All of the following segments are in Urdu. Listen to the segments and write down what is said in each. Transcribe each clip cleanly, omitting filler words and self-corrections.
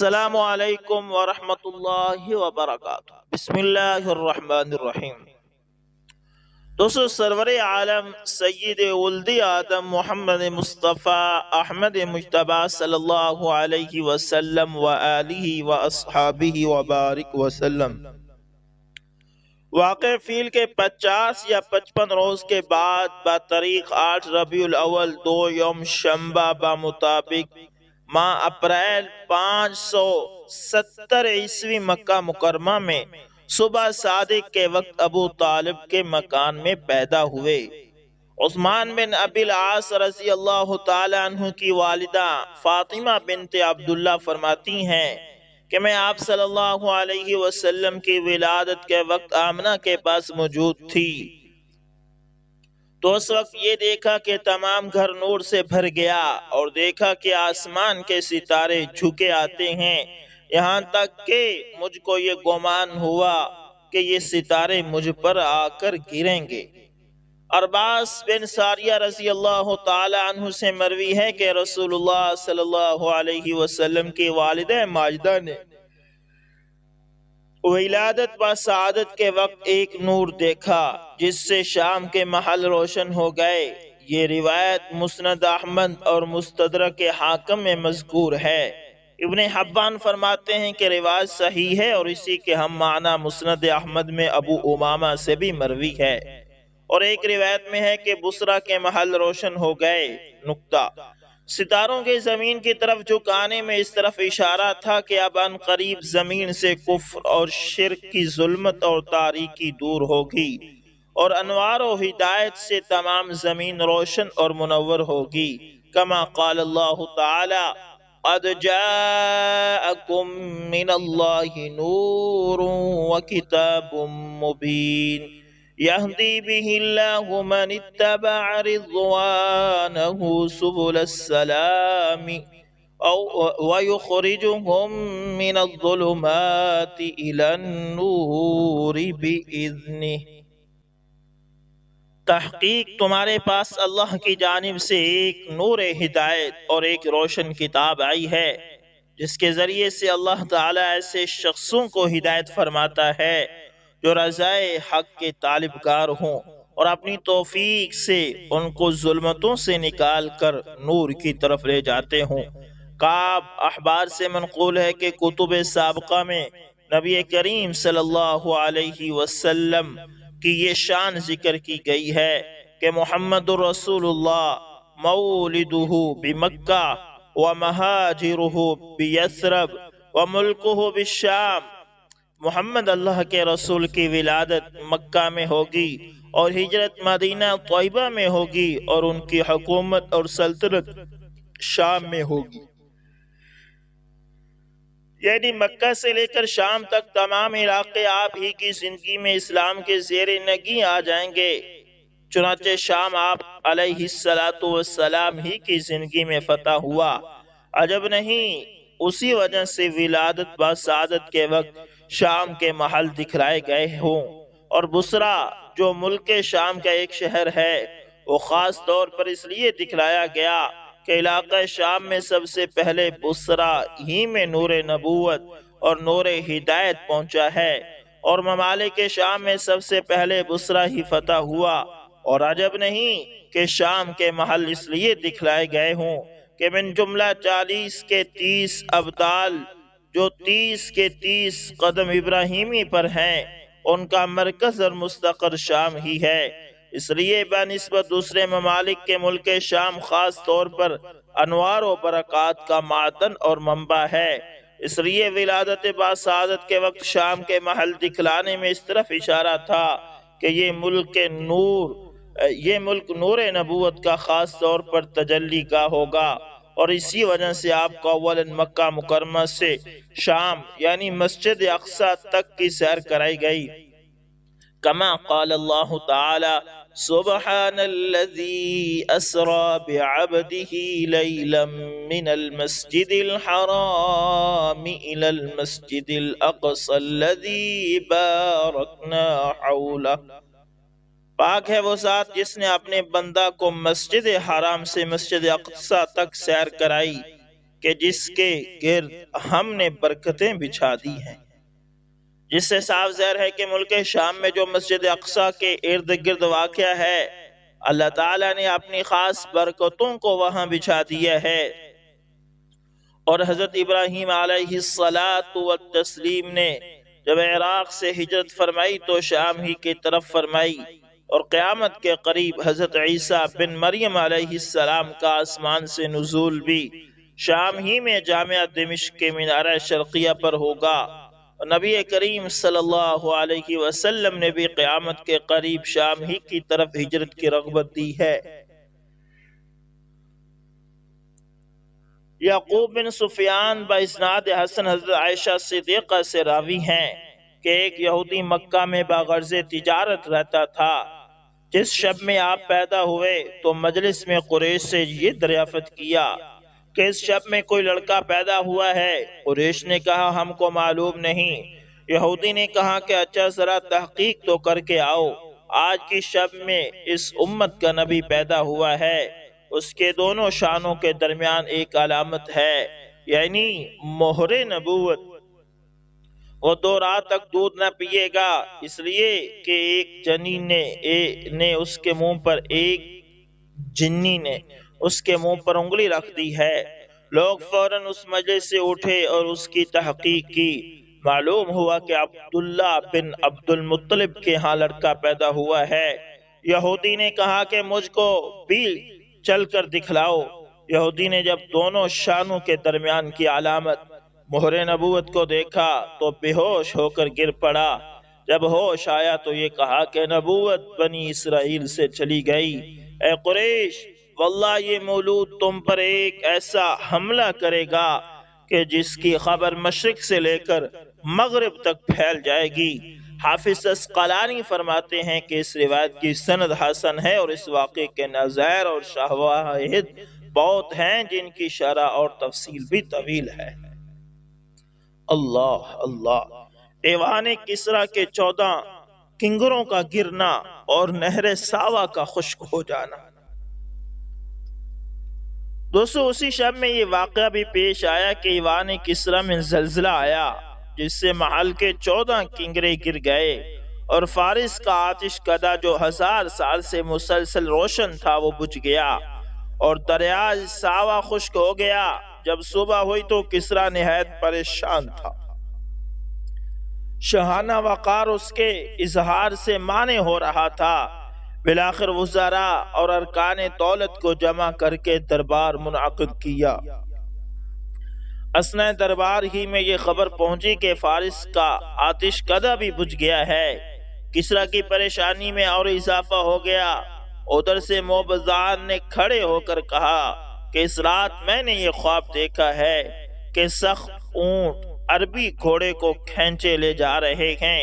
السلام علیکم ورحمۃ اللہ وبرکاتہ۔ بسم اللہ الرحمن الرحیم۔ دوستو، سرور عالم سید ولد آدم محمد مصطفیٰ احمد مجتبیٰ صلی اللہ علیہ وسلم وآلہ واصحابہ وبارک وسلم واقع فیل کے 50 یا 55 روز کے بعد بتاریخ 8 ربیع الاول 2 یوم شنبہ بمطابق ماہ اپریل 570 عیسوی مکہ مکرمہ میں صبح صادق کے وقت ابو طالب کے مکان میں پیدا ہوئے۔ عثمان بن ابی العاص رضی اللہ تعالی عنہ کی والدہ فاطمہ بنت عبداللہ فرماتی ہیں کہ میں آپ صلی اللہ علیہ وسلم کی ولادت کے وقت آمنہ کے پاس موجود تھی، تو اس وقت یہ دیکھا کہ تمام گھر نور سے بھر گیا اور دیکھا کہ آسمان کے ستارے جھکے آتے ہیں، یہاں تک کہ مجھ کو یہ گمان ہوا کہ یہ ستارے مجھ پر آ کر گریں گے۔ ارباس بن ساریہ رضی اللہ تعالی عنہ سے مروی ہے کہ رسول اللہ صلی اللہ علیہ وسلم کی والدہ ماجدہ نے ولادت و سعادت کے وقت ایک نور دیکھا جس سے شام کے محل روشن ہو گئے۔ یہ روایت مسند احمد اور مستدرک حاکم میں مذکور ہے۔ ابن حبان فرماتے ہیں کہ روایت صحیح ہے اور اسی کے ہم معنی مسند احمد میں ابو امامہ سے بھی مروی ہے، اور ایک روایت میں ہے کہ بصرہ کے محل روشن ہو گئے۔ نکتہ: ستاروں کے زمین کی طرف جھکانے میں اس طرف اشارہ تھا کہ اب ان قریب زمین سے کفر اور شرک کی ظلمت اور تاریکی دور ہوگی اور انوار و ہدایت سے تمام زمین روشن اور منور ہوگی، کما قال اللہ تعالی قد جاءکم من اللہ نور وکتاب مبین یہدی بہ اللہ من اتبع رضوانہ سبل السلام ویخرجہم من الظلمات الی النور بإذنہ۔ تحقیق تمہارے پاس اللہ کی جانب سے ایک نور ہدایت اور ایک روشن کتاب آئی ہے، جس کے ذریعے سے اللہ تعالیٰ ایسے شخصوں کو ہدایت فرماتا ہے جو رضائے حق کے طالبکار ہوں اور اپنی توفیق سے ان کو ظلمتوں سے نکال کر نور کی طرف لے جاتے ہوں۔ کعب احبار سے منقول ہے کہ کتب سابقہ میں نبی کریم صلی اللہ علیہ وسلم کی یہ شان ذکر کی گئی ہے کہ محمد رسول اللہ مولدہ بمکہ ومہاجرہ بیثرب وملکہ بالشام، محمد اللہ کے رسول کی ولادت مکہ میں ہوگی اور ہجرت مدینہ طیبہ میں ہوگی اور ان کی حکومت اور سلطنت شام میں ہوگی، یعنی مکہ سے لے کر شام تک تمام علاقے آپ ہی کی زندگی میں اسلام کے زیر نگیں آ جائیں گے۔ چنانچہ شام آپ علیہ السلام ہی کی زندگی میں فتح ہوا۔ عجب نہیں اسی وجہ سے ولادت و سعادت کے وقت شام کے محل دکھلائے گئے ہوں، اور بصرہ جو ملک شام کا ایک شہر ہے وہ خاص طور پر اس لیے دکھلایا گیا کہ علاقہ شام میں سب سے پہلے بصرہ ہی میں نور نبوت اور نور ہدایت پہنچا ہے، اور ممالک شام میں سب سے پہلے بصرہ ہی فتح ہوا۔ اور عجب نہیں کہ شام کے محل اس لیے دکھلائے گئے ہوں کہ من جملہ 40 کے 30 ابدال جو 30 کے 30 قدم ابراہیمی پر ہیں، ان کا مرکز اور مستقر شام ہی ہے۔ اس لیے بنسبت دوسرے ممالک کے ملک شام خاص طور پر انوار و برکات کا معدن اور منبع ہے۔ اس لیے ولادت با سعادت کے وقت شام کے محل دکھلانے میں اس طرف اشارہ تھا کہ یہ ملک نور نبوت کا خاص طور پر تجلی گاہ ہوگا، اور اسی وجہ سے آپ کو اولاً مکہ مکرمہ سے شام یعنی مسجد اقصی تک کی سیر کرائی گئی، کما قال اللہ تعالی سبحان الذی اسری بعبدہ لیلا من المسجد الحرام الی المسجد الاقصی الذی بارکنا حولہ۔ پاک ہے وہ ذات جس نے اپنے بندہ کو مسجد حرام سے مسجد اقصی تک سیر کرائی، کہ جس کے گرد ہم نے برکتیں بچھا دی ہیں، جس سے صاف ظاہر ہے کہ ملک شام میں جو مسجد اقصی کے ارد گرد واقع ہے، اللہ تعالیٰ نے اپنی خاص برکتوں کو وہاں بچھا دیا ہے۔ اور حضرت ابراہیم علیہ السلام نے جب عراق سے ہجرت فرمائی تو شام ہی کی طرف فرمائی، اور قیامت کے قریب حضرت عیسیٰ بن مریم علیہ السلام کا آسمان سے نزول بھی شام ہی میں جامعہ دمشق کے مینارہ شرقیہ پر ہوگا۔ اور نبی کریم صلی اللہ علیہ وسلم نے بھی قیامت کے قریب شام ہی کی طرف ہجرت کی رغبت دی ہے۔ یعقوب بن سفیان باسناد حسن حضرت عائشہ صدیقہ سے راوی ہیں کہ ایک یہودی مکہ میں باغرض تجارت رہتا تھا۔ جس شب میں آپ پیدا ہوئے تو مجلس میں قریش سے یہ دریافت کیا کہ اس شب میں کوئی لڑکا پیدا ہوا ہے؟ قریش نے کہا ہم کو معلوم نہیں۔ یہودی نے کہا کہ اچھا ذرا تحقیق تو کر کے آؤ، آج کی شب میں اس امت کا نبی پیدا ہوا ہے، اس کے دونوں شانوں کے درمیان ایک علامت ہے، یعنی مہر نبوت۔ وہ 2 رات تک دودھ نہ پیے گا، اس لیے کہ ایک جنین نے اس کے منہ پر جنی نے اس کے منہ پر انگلی رکھ دی ہے۔ لوگ فوراً اس مجلس سے اٹھے اور اس کی تحقیق کی۔ معلوم ہوا کہ عبداللہ بن عبد المطلب کے ہاں لڑکا پیدا ہوا ہے۔ یہودی نے کہا کہ مجھ کو بھی چل کر دکھلاؤ۔ یہودی نے جب دونوں شانوں کے درمیان کی علامت مہر نبوت کو دیکھا تو بے ہوش ہو کر گر پڑا۔ جب ہوش آیا تو یہ کہا کہ نبوت بنی اسرائیل سے چلی گئی۔ اے قریش، واللہ یہ مولود تم پر ایک ایسا حملہ کرے گا کہ جس کی خبر مشرق سے لے کر مغرب تک پھیل جائے گی۔ حافظ اسقلانی فرماتے ہیں کہ اس روایت کی سند حسن ہے اور اس واقعے کے نظائر اور شواہد بہت ہیں جن کی شرح اور تفصیل بھی طویل ہے۔ اللہ اللہ۔ ایوان کسریٰ کے 14 کنگروں کا گرنا اور نہر ساوا کا خشک ہو جانا۔ دوستو اسی شب میں یہ واقعہ بھی پیش آیا کہ ایوان کسریٰ میں زلزلہ آیا جس سے محل کے 14 کنگرے گر گئے، اور فارس کا آتش کدہ جو 1000 سال سے مسلسل روشن تھا وہ بجھ گیا، اور دریائے ساوا خشک ہو گیا۔ جب صبح ہوئی تو کسریٰ نہایت پریشان تھا، شاہانہ وقار اس کے اظہار سے مانع ہو رہا تھا۔ بالآخر وزراء اور ارکان دولت کو جمع کر کے دربار منعقد کیا۔ اثناء دربار ہی میں یہ خبر پہنچی کہ فارس کا آتش کدہ بھی بجھ گیا ہے۔ کسریٰ کی پریشانی میں اور اضافہ ہو گیا۔ ادھر سے موبزان نے کھڑے ہو کر کہا کہ اس رات میں نے یہ خواب دیکھا ہے کہ سخت اونٹ عربی گھوڑے کو کھینچے لے جا رہے ہیں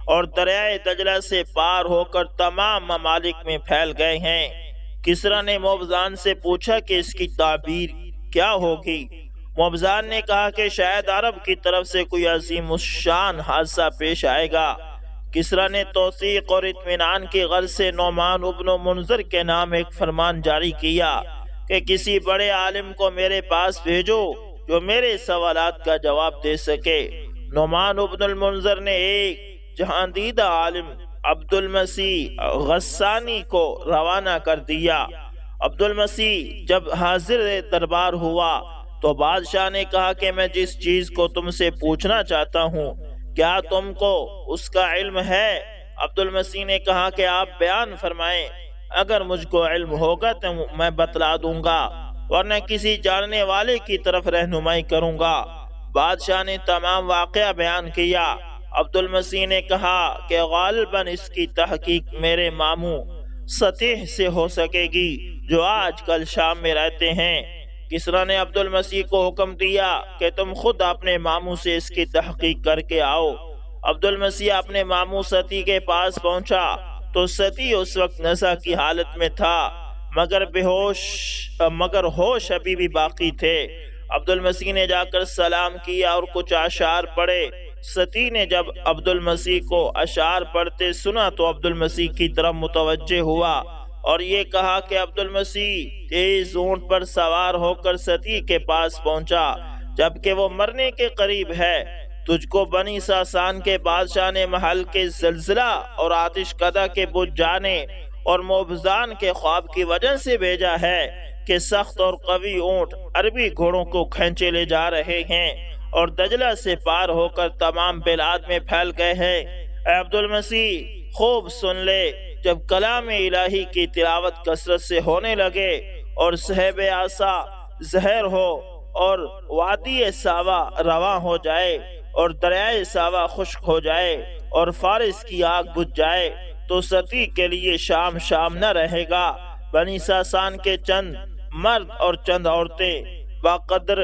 اور دریائے دجلہ سے پار ہو کر تمام ممالک میں پھیل گئے ہیں۔ کسریٰ نے موبزان سے پوچھا کہ اس کی تعبیر کیا ہوگی؟ موبزان نے کہا کہ شاید عرب کی طرف سے کوئی عظیم الشان حادثہ پیش آئے گا۔ کسریٰ نے توثیق اور اطمینان کی غرض سے نعمان ابن منذر کے نام ایک فرمان جاری کیا کہ کسی بڑے عالم کو میرے پاس بھیجو جو میرے سوالات کا جواب دے سکے۔ نعمان ابن المنذر نے ایک جہاندیدہ عالم عبد المسیح غسانی کو روانہ کر دیا۔ عبد المسیح جب حاضر دربار ہوا تو بادشاہ نے کہا کہ میں جس چیز کو تم سے پوچھنا چاہتا ہوں کیا تم کو اس کا علم ہے؟ عبد المسیح نے کہا کہ آپ بیان فرمائیں، اگر مجھ کو علم ہوگا تو میں بتلا دوں گا، ورنہ کسی جاننے والے کی طرف رہنمائی کروں گا۔ بادشاہ نے تمام واقعہ بیان کیا۔ عبد المسیح نے کہا کہ غالباً اس کی تحقیق میرے ماموں سطح سے ہو سکے گی جو آج کل شام میں رہتے ہیں۔ کسریٰ نے عبد المسیح کو حکم دیا کہ تم خود اپنے ماموں سے اس کی تحقیق کر کے آؤ۔ عبد المسیح اپنے ماموں ستی کے پاس پہنچا تو ستی اس وقت نزع کی حالت میں تھا مگر ہوش ابھی بھی باقی تھے۔ عبد المسیح نے جا کر سلام کیا اور کچھ اشعار پڑھے۔ ستی نے جب عبد المسیح کو اشعار پڑھتے سنا تو عبد المسیح کی طرف متوجہ ہوا اور یہ کہا کہ عبد المسیح تیز اونٹ پر سوار ہو کر ستی کے پاس پہنچا جبکہ وہ مرنے کے قریب ہے۔ تجھ کو بنی ساسان کے بادشاہ نے محل کے زلزلہ اور آتش کدہ کے بجھ جانے اور موبزان کے خواب کی وجہ سے بھیجا ہے کہ سخت اور قوی اونٹ عربی گھوڑوں کو کھینچے لے جا رہے ہیں اور دجلہ سے پار ہو کر تمام بلاد میں پھیل گئے ہیں۔ اے عبد المسیح خوب سن لے، جب کلام الہی کی تلاوت کثرت سے ہونے لگے اور صہب آسا زہر ہو اور وادی ساوا رواں ہو جائے اور دریائے ساوا خشک ہو جائے اور فارس کی آگ بجھ جائے تو ستی کے لیے شام شام نہ رہے گا۔ بنی ساسان کے چند مرد اور چند عورتیں باقدر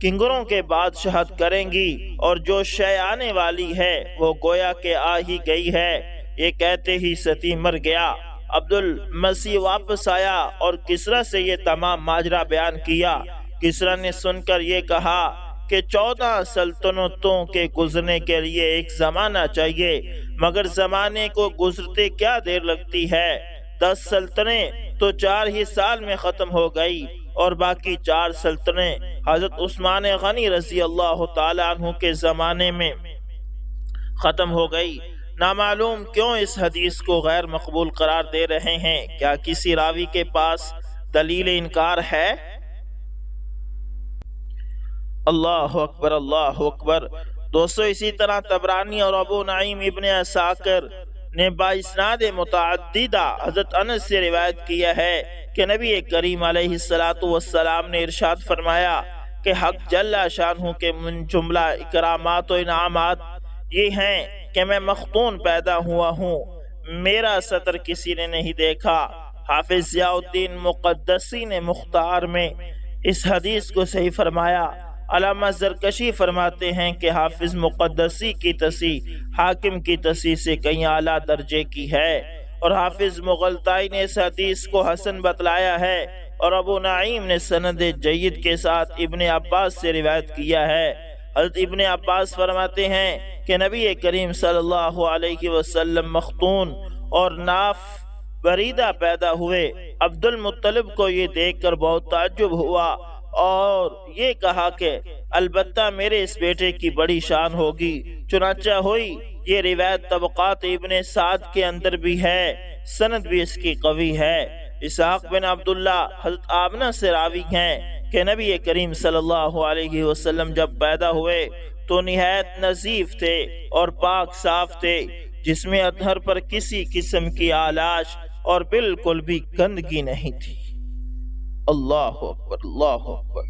کنگروں کے بادشاہت کریں گی اور جو شے آنے والی ہے وہ گویا کہ آ ہی گئی ہے۔ یہ کہتے ہی ستی مر گیا۔ عبد المسیح واپس آیا اور کسرا سے یہ تمام ماجرا بیان کیا۔ کسرا نے سن کر یہ کہا کہ 14 سلطنتوں کے گزرنے کے لیے ایک زمانہ چاہیے، مگر زمانے کو گزرتے کیا دیر لگتی ہے۔ 10 سلطنیں تو 4 ہی سال میں ختم ہو گئی اور باقی 4 سلطنیں حضرت عثمان غنی رضی اللہ تعالیٰ عنہ کے زمانے میں ختم ہو گئی۔ نامعلوم کیوں اس حدیث کو غیر مقبول قرار دے رہے ہیں؟ کیا کسی راوی کے پاس دلیل انکار ہے؟ اللہ اکبر، اللہ اکبر۔ دوستو، اسی طرح طبرانی اور ابو نعیم ابن عساکر نے باسناد متعددہ حضرت انس سے روایت کیا ہے کہ نبی کریم علیہ السلام نے ارشاد فرمایا کہ حق جل شانہ کے من جملہ اکرامات و انعامات یہ ہیں کہ میں مختون پیدا ہوا ہوں، میرا سطر کسی نے نہیں دیکھا۔ حافظ ضیاء الدین مقدسی نے مختار میں اس حدیث کو صحیح فرمایا۔ علامہ زرکشی فرماتے ہیں کہ حافظ مقدسی کی تصحیح حاکم کی تصحیح سے کہیں اعلیٰ درجے کی ہے، اور حافظ مغلطائی نے اس حدیث کو حسن بتلایا ہے، اور ابو نعیم نے سند جید کے ساتھ ابن عباس سے روایت کیا ہے۔ حضرت ابن عباس فرماتے ہیں کہ نبی کریم صلی اللہ علیہ وسلم مختون اور ناف بریدہ پیدا ہوئے۔ عبد المطلب کو یہ دیکھ کر بہت تعجب ہوا اور یہ کہا کہ البتہ میرے اس بیٹے کی بڑی شان ہوگی۔ چنانچہ ہوئی۔ یہ روایت طبقات ابن سعد کے اندر بھی ہے، سند بھی اس کی قوی ہے۔ اسحاق بن عبداللہ حضرت آمنہ سے راوی ہیں کہ نبی کریم صلی اللہ علیہ وسلم جب پیدا ہوئے تو نہایت نظیف تھے اور پاک صاف تھے، جس میں اطہر پر کسی قسم کی آلاش اور بالکل بھی گندگی نہیں تھی۔ اللہ اکبر، اللہ اکبر۔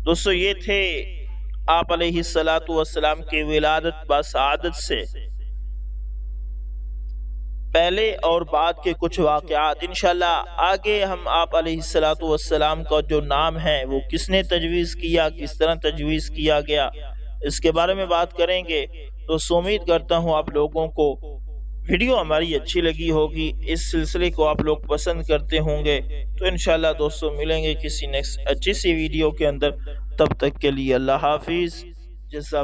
دوستو، یہ تھے آپ علیہ السلام کی ولادت بسعادت سے پہلے اور بعد کے کچھ واقعات۔ انشاءاللہ آگے ہم آپ علیہ السلام کا جو نام ہے وہ کس نے تجویز کیا، کس طرح تجویز کیا گیا، اس کے بارے میں بات کریں گے۔ تو امید کرتا ہوں آپ لوگوں کو ویڈیو ہماری اچھی لگی ہوگی، اس سلسلے کو آپ لوگ پسند کرتے ہوں گے۔ تو انشاءاللہ دوستو ملیں گے کسی نیکسٹ اچھی سی ویڈیو کے اندر، تب تک کے لیے اللہ حافظ۔ جزاک